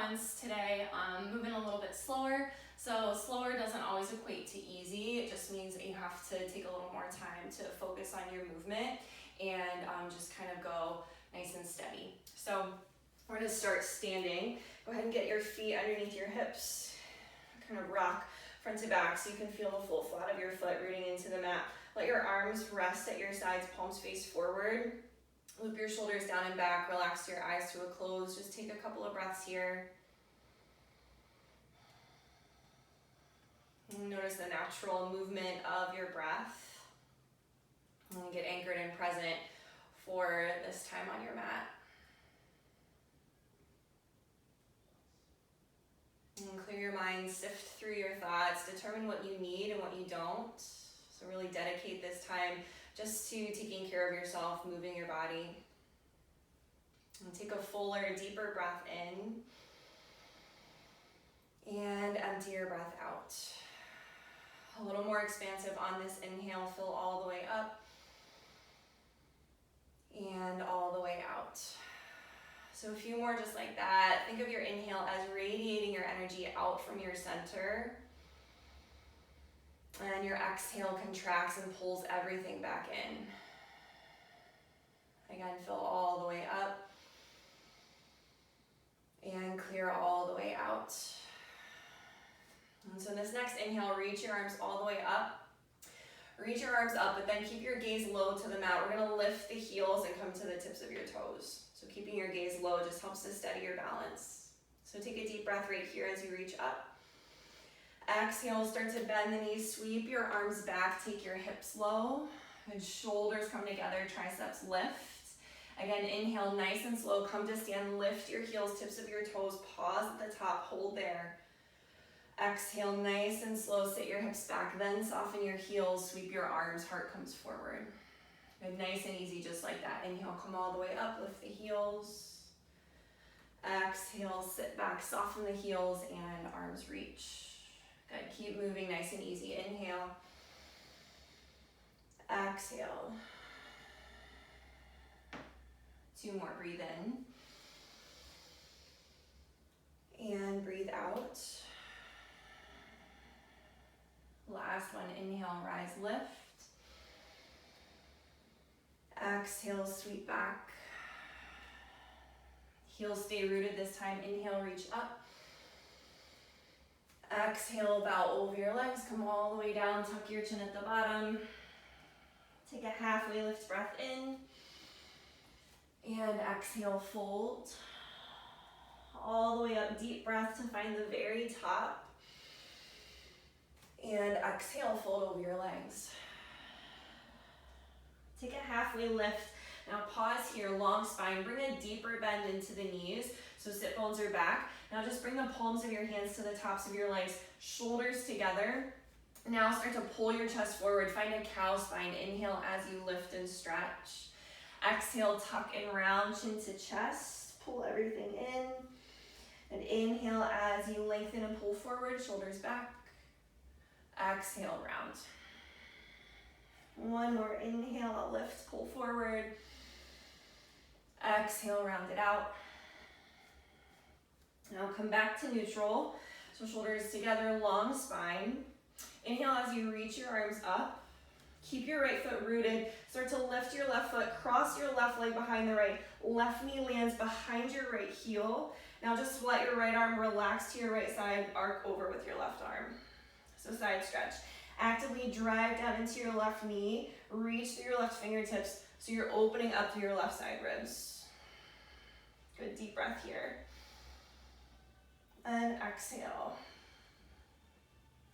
sequence today, moving a little bit slower. So slower doesn't always equate to easy. It just means that you have to take a little more time to focus on your movement and just kind of go nice and steady. So we're gonna start standing. Go ahead and get your feet underneath your hips. Kind of rock front to back so you can feel the full flat of your foot rooting into the mat. Let your arms rest at your sides, palms face forward. Loop your shoulders down and back, relax your eyes to a close. Just take a couple of breaths here. Notice the natural movement of your breath. And get anchored and present for this time on your mat. And clear your mind, sift through your thoughts, determine what you need and what you don't. So really dedicate this time just to taking care of yourself, moving your body. And take a fuller, deeper breath in. And empty your breath out. A little more expansive on this inhale, fill all the way up. And all the way out. So a few more just like that. Think of your inhale as radiating your energy out from your center. And your exhale contracts and pulls everything back in. Again, fill all the way up. And clear all the way out. And so this next inhale, reach your arms all the way up. Reach your arms up, but then keep your gaze low to the mat. We're gonna lift the heels and come to the tips of your toes. So keeping your gaze low just helps to steady your balance. So take a deep breath right here as you reach up. Exhale, start to bend the knees, sweep your arms back, take your hips low. Good, shoulders come together, triceps lift. Again, inhale, nice and slow, come to stand, lift your heels, tips of your toes, pause at the top, hold there. Exhale, nice and slow, sit your hips back, then soften your heels, sweep your arms, heart comes forward. Good, nice and easy, just like that. Inhale, come all the way up, lift the heels. Exhale, sit back, soften the heels, and arms reach. Good, keep moving nice and easy. Inhale. Exhale. 2 more, breathe in. And breathe out. Last one, inhale, rise, lift. Exhale, sweep back. Heels stay rooted this time. Inhale, reach up. Exhale, bow over your legs, come all the way down, tuck your chin at the bottom. Take a halfway lift breath in. And exhale, fold. All the way up, deep breath to find the very top. And exhale, fold over your legs. Take a halfway lift. Now pause here, long spine. Bring a deeper bend into the knees. So sit bones are back. Now just bring the palms of your hands to the tops of your legs, shoulders together. Now start to pull your chest forward. Find a cow spine. Inhale as you lift and stretch. Exhale, tuck and round, chin to chest. Pull everything in. And inhale as you lengthen and pull forward, shoulders back. Exhale, round. One more inhale, lift, pull forward. Exhale, round it out. Now come back to neutral. So shoulders together, long spine. Inhale as you reach your arms up. Keep your right foot rooted. Start to lift your left foot, cross your left leg behind the right. Left knee lands behind your right heel. Now just let your right arm relax to your right side, arc over with your left arm. So side stretch. Actively drive down into your left knee, reach through your left fingertips so you're opening up through your left side ribs. Good, deep breath here. And exhale.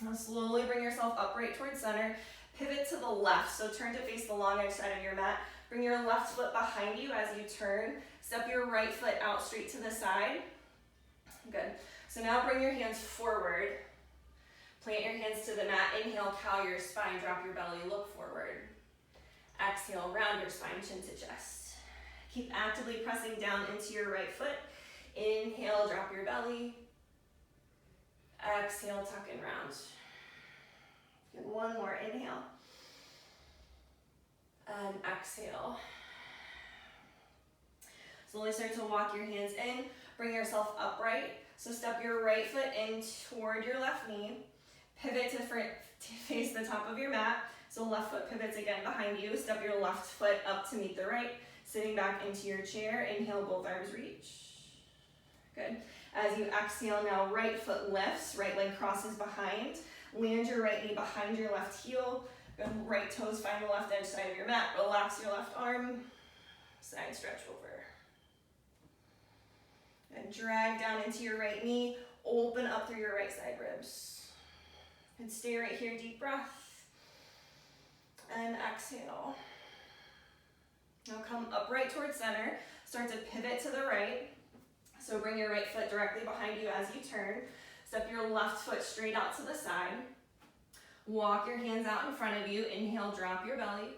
Now slowly bring yourself upright towards center. Pivot to the left, so turn to face the long edge side of your mat. Bring your left foot behind you as you turn. Step your right foot out straight to the side. Good. So now bring your hands forward. Plant your hands to the mat. Inhale, cow your spine, drop your belly, look forward. Exhale, round your spine, chin to chest. Keep actively pressing down into your right foot. Inhale, drop your belly. Exhale, tuck and round. Good, one more, inhale. And exhale. So Slowly start to walk your hands in, bring yourself upright. So step your right foot in toward your left knee, pivot to face the top of your mat. So left foot pivots again behind you. Step your left foot up to meet the right. Sitting back into your chair, inhale, both arms reach. Good. As you exhale now, right foot lifts, right leg crosses behind. Land your right knee behind your left heel. Good. Right toes find the left edge side of your mat. Relax your left arm. Side stretch over. And drag down into your right knee. Open up through your right side ribs. And stay right here, deep breath. And exhale. Now come upright towards center. Start to pivot to the right. So bring your right foot directly behind you as you turn. Step your left foot straight out to the side. Walk your hands out in front of you. Inhale, drop your belly.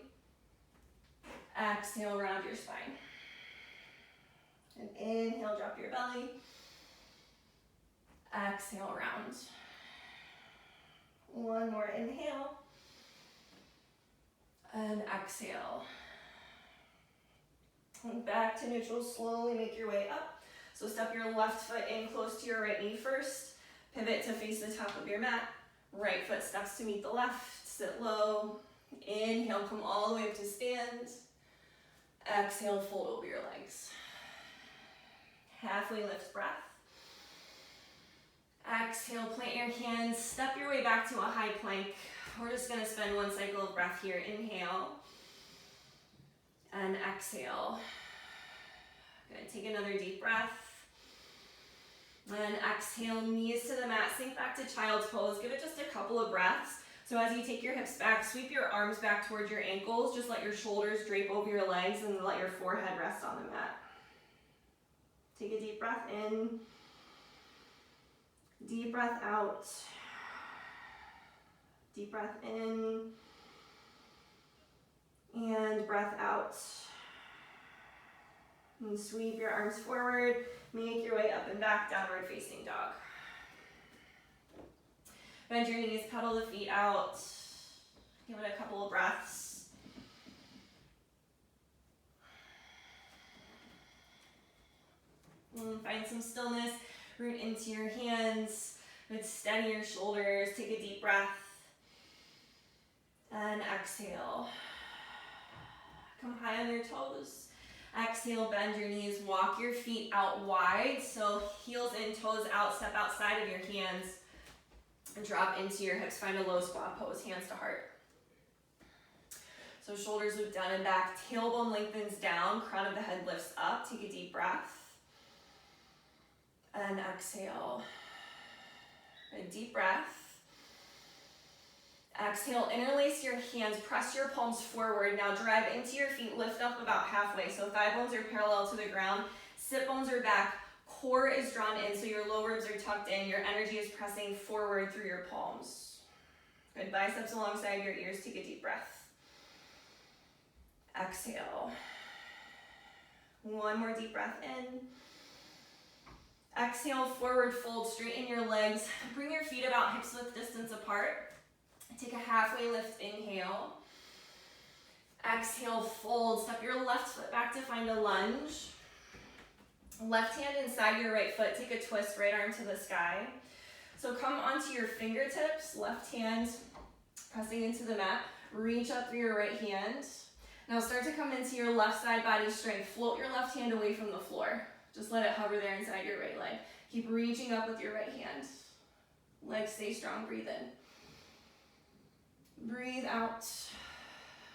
Exhale, round your spine. And inhale, drop your belly. Exhale, round. One more inhale. And exhale. And back to neutral, slowly make your way up. So step your left foot in close to your right knee first. Pivot to face the top of your mat. Right foot steps to meet the left. Sit low. Inhale, come all the way up to stand. Exhale, fold over your legs. Halfway lift breath. Exhale, plant your hands. Step your way back to a high plank. We're just going to spend one cycle of breath here. Inhale. And exhale. Good. Take another deep breath. And exhale, knees to the mat. Sink back to child's pose. Give it just a couple of breaths. So as you take your hips back, sweep your arms back towards your ankles. Just let your shoulders drape over your legs and let your forehead rest on the mat. Take a deep breath in. Deep breath out. Deep breath in. And breath out. And sweep your arms forward. Make your way up and back, downward facing dog. Bend your knees, pedal the feet out. Give it a couple of breaths. And find some stillness. Root into your hands. Good. Steady your shoulders. Take a deep breath. And exhale. Come high on your toes. Exhale, bend your knees, walk your feet out wide. So heels in, toes out, step outside of your hands. And drop into your hips, find a low squat pose, hands to heart. So shoulders loop down and back, tailbone lengthens down, crown of the head lifts up. Take a deep breath. And exhale. A deep breath. Exhale, interlace your hands, press your palms forward. Now drive into your feet, lift up about halfway. So thigh bones are parallel to the ground, sit bones are back, core is drawn in, so your low ribs are tucked in. Your energy is pressing forward through your palms. Good, biceps alongside your ears. Take a deep breath. Exhale. One more deep breath in. Exhale, forward fold, straighten your legs. Bring your feet about hips width distance apart. Take a halfway lift, inhale. Exhale, fold. Step your left foot back to find a lunge. Left hand inside your right foot. Take a twist, right arm to the sky. So come onto your fingertips, left hand pressing into the mat. Reach up through your right hand. Now start to come into your left side body strength. Float your left hand away from the floor. Just let it hover there inside your right leg. Keep reaching up with your right hand. Legs stay strong, breathe in. Breathe out.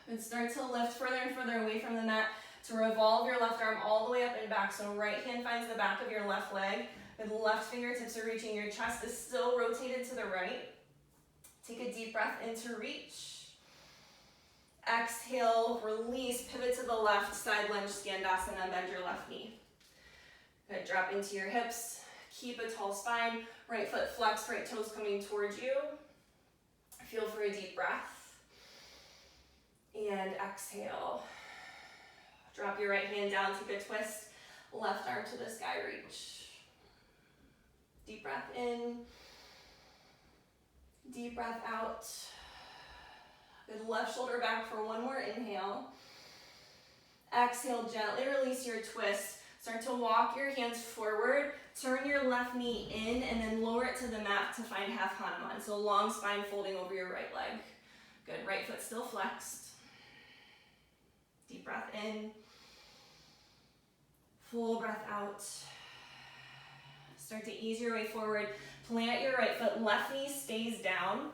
And start to lift further and further away from the mat to revolve your left arm all the way up and back. So right hand finds the back of your left leg. The left fingertips are reaching. Your chest is still rotated to the right. Take a deep breath in to reach. Exhale, release, pivot to the left, side lunge, Skandasana, bend your left knee. Good, drop into your hips. Keep a tall spine. Right foot flex, right toes coming towards you. Feel for a deep breath. And exhale. Drop your right hand down, take a twist. Left arm to the sky, reach. Deep breath in. Deep breath out. Good, left shoulder back for one more inhale. Exhale, gently release your twist. Start to walk your hands forward, turn your left knee in, and then lower it to the mat to find half Hanuman. So long spine folding over your right leg. Good, right foot still flexed. Deep breath in. Full breath out. Start to ease your way forward. Plant your right foot, left knee stays down.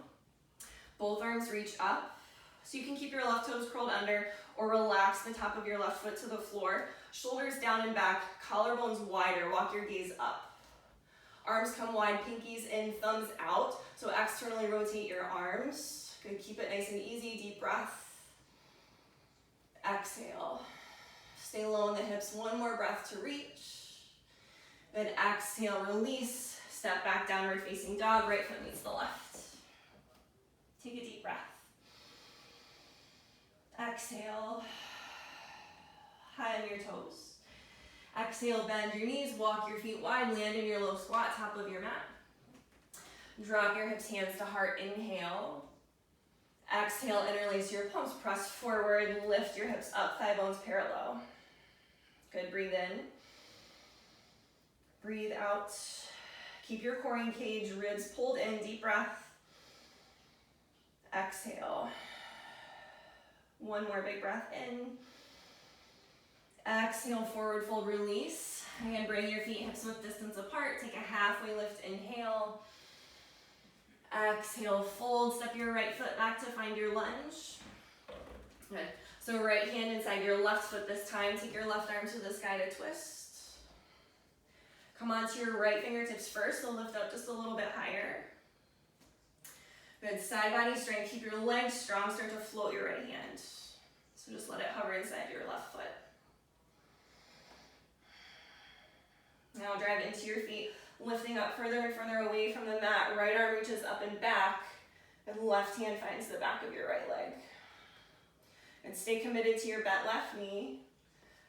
Both arms reach up. So you can keep your left toes curled under or relax the top of your left foot to the floor. Shoulders down and back, collarbones wider. Walk your gaze up. Arms come wide, pinkies in, thumbs out. So externally rotate your arms. Good, keep it nice and easy. Deep breath. Exhale. Stay low in the hips. One more breath to reach. Then exhale, release. Step back, downward facing dog. Right foot meets the left. Take a deep breath. Exhale. High on your toes. Exhale, bend your knees, walk your feet wide, land in your low squat, top of your mat. Drop your hips, hands to heart, inhale. Exhale, interlace your palms, press forward, lift your hips up, thigh bones parallel. Good, breathe in. Breathe out. Keep your core engaged, ribs pulled in, deep breath. Exhale. One more big breath in. Exhale, forward fold, release. Again, bring your feet hips width distance apart. Take a halfway lift, inhale. Exhale, fold, step your right foot back to find your lunge. Good. So right hand inside your left foot this time. Take your left arm to the sky to twist. Come onto your right fingertips first, so lift up just a little bit higher. Good, side body strength. Keep your legs strong, start to float your right hand. So just let it hover inside your left foot. Now drive into your feet, lifting up further and further away from the mat. Right arm reaches up and back, and left hand finds the back of your right leg. And stay committed to your bent left knee.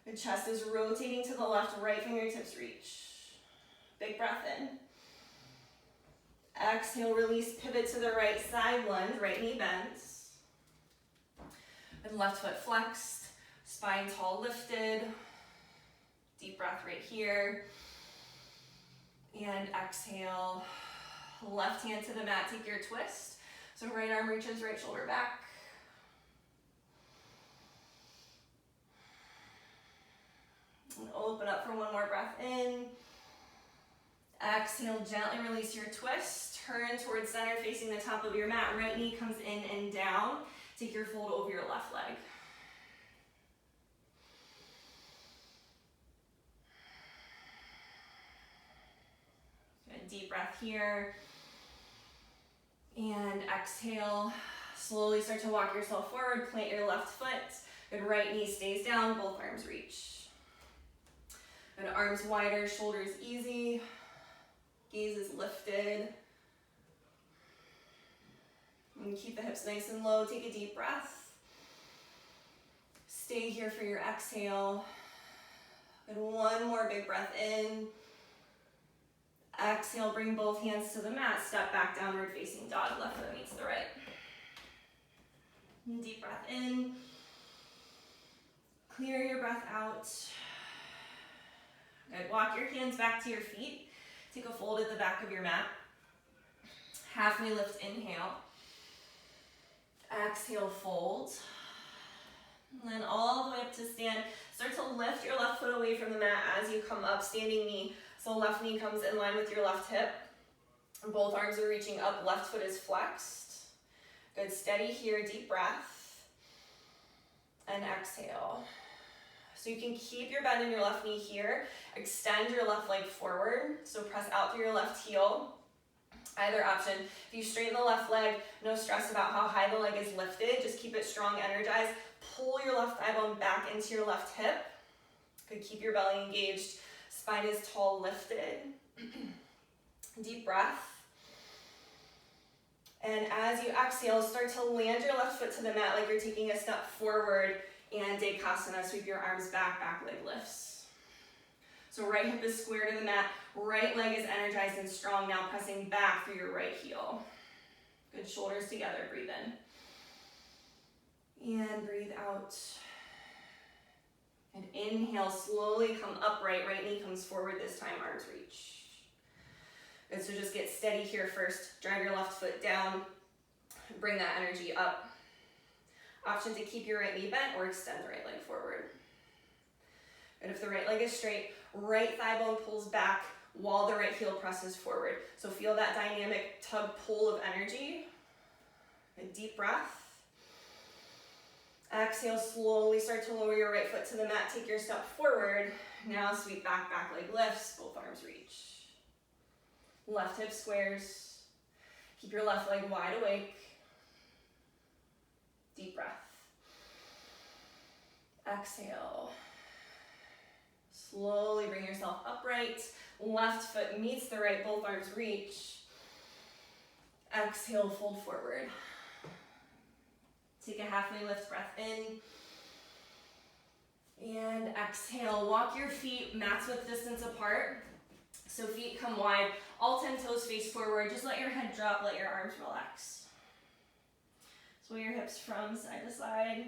The chest is rotating to the left, right fingertips reach. Big breath in. Exhale, release, pivot to the right side lunge, right knee bends. And left foot flexed, spine tall lifted. Deep breath right here. And exhale, left hand to the mat, take your twist. So right arm reaches, right shoulder back. And open up for one more breath in. Exhale, gently release your twist. Turn towards center, facing the top of your mat. Right knee comes in and down. Take your fold over your left leg. Good, deep breath here. And exhale. Slowly start to walk yourself forward. Plant your left foot. Good, right knee stays down. Both arms reach. Good, arms wider, shoulders easy. Gaze is lifted. And keep the hips nice and low. Take a deep breath. Stay here for your exhale. And one more big breath in. Exhale, bring both hands to the mat. Step back, downward facing dog. Left foot meets the right. And deep breath in. Clear your breath out. Good. Walk your hands back to your feet. Take a fold at the back of your mat. Halfway lift, inhale. Exhale, fold. And then all the way up to stand. Start to lift your left foot away from the mat as you come up, standing knee. So left knee comes in line with your left hip. Both arms are reaching up, left foot is flexed. Good, steady here, deep breath. And exhale. So you can keep your bend in your left knee here. Extend your left leg forward. So press out through your left heel. Either option. If you straighten the left leg, no stress about how high the leg is lifted. Just keep it strong, energized. Pull your left thigh bone back into your left hip. Good, keep your belly engaged. Spine is tall, lifted. Deep breath. And as you exhale, start to land your left foot to the mat like you're taking a step forward. And Dekasana, sweep your arms back, back leg lifts. So right hip is square to the mat, right leg is energized and strong, now pressing back through your right heel. Good, shoulders together, breathe in. And breathe out. And inhale, slowly come upright. Right knee comes forward this time, arms reach. Good, so just get steady here first. Drive your left foot down. Bring that energy up. Option to keep your right knee bent or extend the right leg forward. And if the right leg is straight, right thigh bone pulls back while the right heel presses forward. So feel that dynamic tug pull of energy. A deep breath. Exhale, slowly start to lower your right foot to the mat. Take your step forward. Now sweep back, back leg lifts, both arms reach. Left hip squares. Keep your left leg wide awake. Deep breath. Exhale. Slowly bring yourself upright. Left foot meets the right, both arms reach. Exhale, fold forward. Take a halfway lift breath in. And exhale, walk your feet mat's width distance apart. So feet come wide, all 10 toes face forward. Just let your head drop, let your arms relax. Sway your hips from side to side.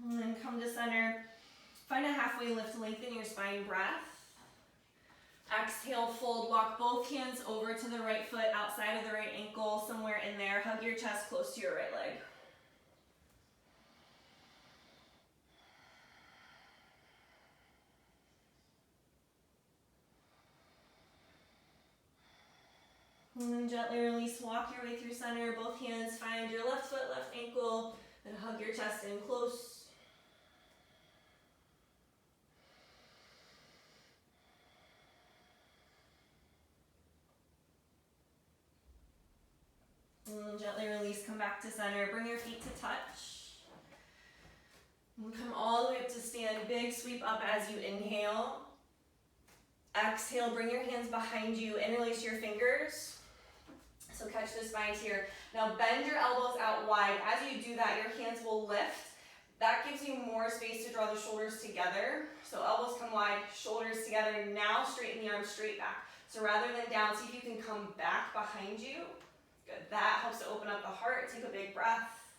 And then come to center. Find a halfway lift, lengthen your spine, breath. Exhale, fold, walk both hands over to the right foot, outside of the right ankle, somewhere in there. Hug your chest close to your right leg. And then gently release, walk your way through center, both hands, find your left foot, left ankle, then hug your chest in close. And gently release, come back to center, bring your feet to touch. And come all the way up to stand, big sweep up as you inhale. Exhale, bring your hands behind you, interlace your fingers. So catch the spine here. Now bend your elbows out wide. As you do that, your hands will lift. That gives you more space to draw the shoulders together. So elbows come wide, shoulders together. Now straighten the arms straight back. So rather than down, see if you can come back behind you. Good, that helps to open up the heart. Take a big breath.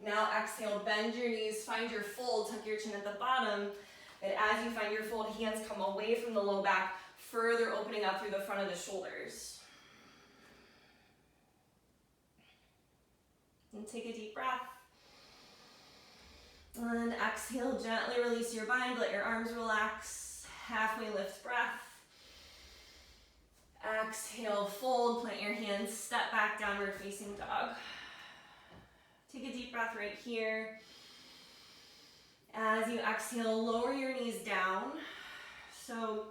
Now exhale, bend your knees, find your fold, tuck your chin at the bottom. And as you find your fold, hands come away from the low back, further opening up through the front of the shoulders. And take a deep breath. And exhale, gently release your bind, let your arms relax. Halfway lift breath. Exhale, fold, plant your hands, step back, downward facing dog. Take a deep breath right here. As you exhale, lower your knees down. So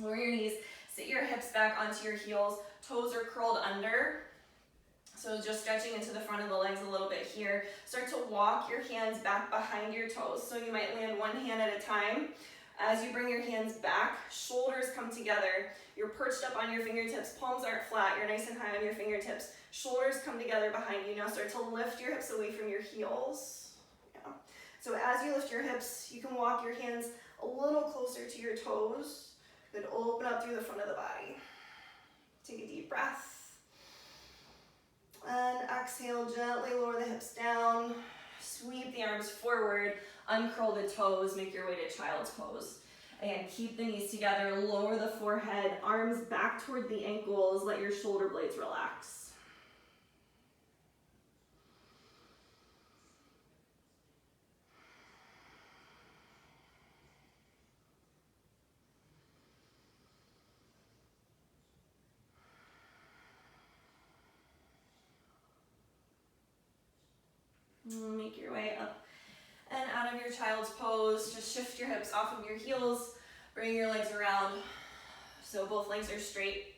lower your knees, sit your hips back onto your heels, toes are curled under. So just stretching into the front of the legs a little bit here. Start to walk your hands back behind your toes. So you might land one hand at a time. As you bring your hands back, shoulders come together. You're perched up on your fingertips, palms aren't flat, you're nice and high on your fingertips. Shoulders come together behind you. Now start to lift your hips away from your heels. Yeah. So as you lift your hips, you can walk your hands a little closer to your toes. Then open up through the front of the body. Take a deep breath. And exhale, gently lower the hips down. Sweep the arms forward, uncurl the toes, make your way to child's pose. Again, keep the knees together, lower the forehead, arms back toward the ankles, let your shoulder blades relax. Make your way up and out of your child's pose. Just shift your hips off of your heels. Bring your legs around so both legs are straight.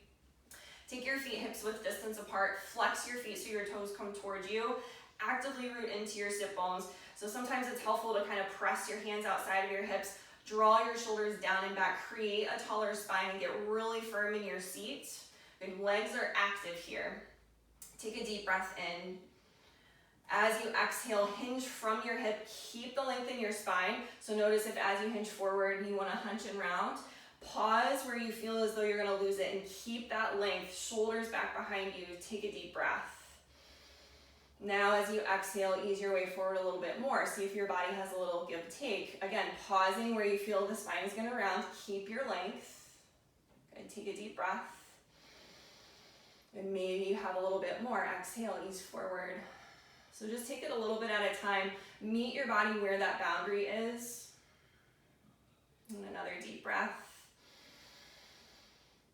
Take your feet hips width distance apart. Flex your feet so your toes come towards you. Actively root into your sit bones. So sometimes it's helpful to kind of press your hands outside of your hips. Draw your shoulders down and back. Create a taller spine and get really firm in your seat. Your legs are active here. Take a deep breath in. As you exhale, hinge from your hip, keep the length in your spine. So notice if as you hinge forward, you want to hunch and round. Pause where you feel as though you're gonna lose it and keep that length, shoulders back behind you. Take a deep breath. Now as you exhale, ease your way forward a little bit more. See if your body has a little give take. Again, pausing where you feel the spine is gonna round. Keep your length. Good, take a deep breath. And maybe you have a little bit more. Exhale, ease forward. So just take it a little bit at a time. Meet your body where that boundary is. And another deep breath.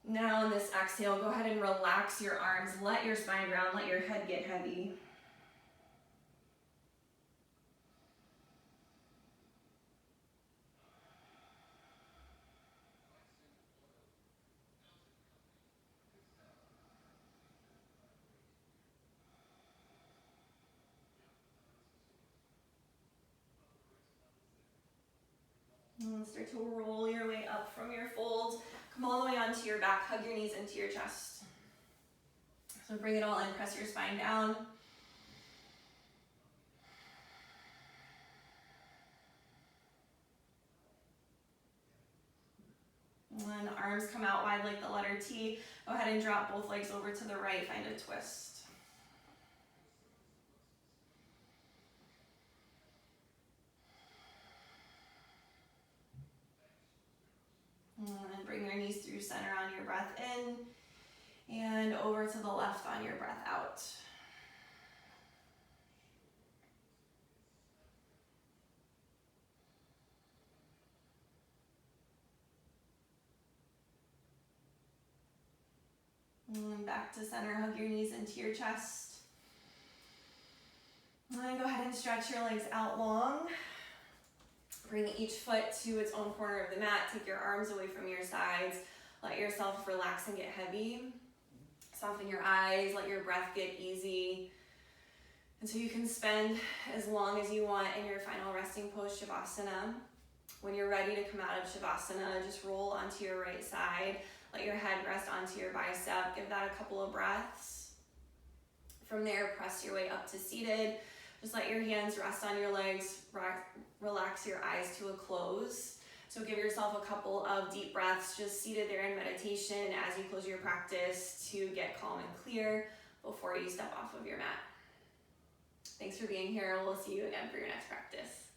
Now in this exhale, go ahead and relax your arms. Let your spine round, let your head get heavy. And start to roll your way up from your fold. Come all the way onto your back, hug your knees into your chest. So bring it all in, press your spine down. When the arms come out wide like the letter T, go ahead and drop both legs over to the right, find a twist. And bring your knees through center on your breath in, and over to the left on your breath out. And back to center, hug your knees into your chest. And then go ahead and stretch your legs out long. Bring each foot to its own corner of the mat. Take your arms away from your sides. Let yourself relax and get heavy. Soften your eyes, let your breath get easy. And so you can spend as long as you want in your final resting pose, Shavasana. When you're ready to come out of Shavasana, just roll onto your right side. Let your head rest onto your bicep. Give that a couple of breaths. From there, press your way up to seated. Just let your hands rest on your legs. Relax your eyes to a close. So give yourself a couple of deep breaths, just seated there in meditation as you close your practice to get calm and clear before you step off of your mat. Thanks for being here. We'll see you again for your next practice.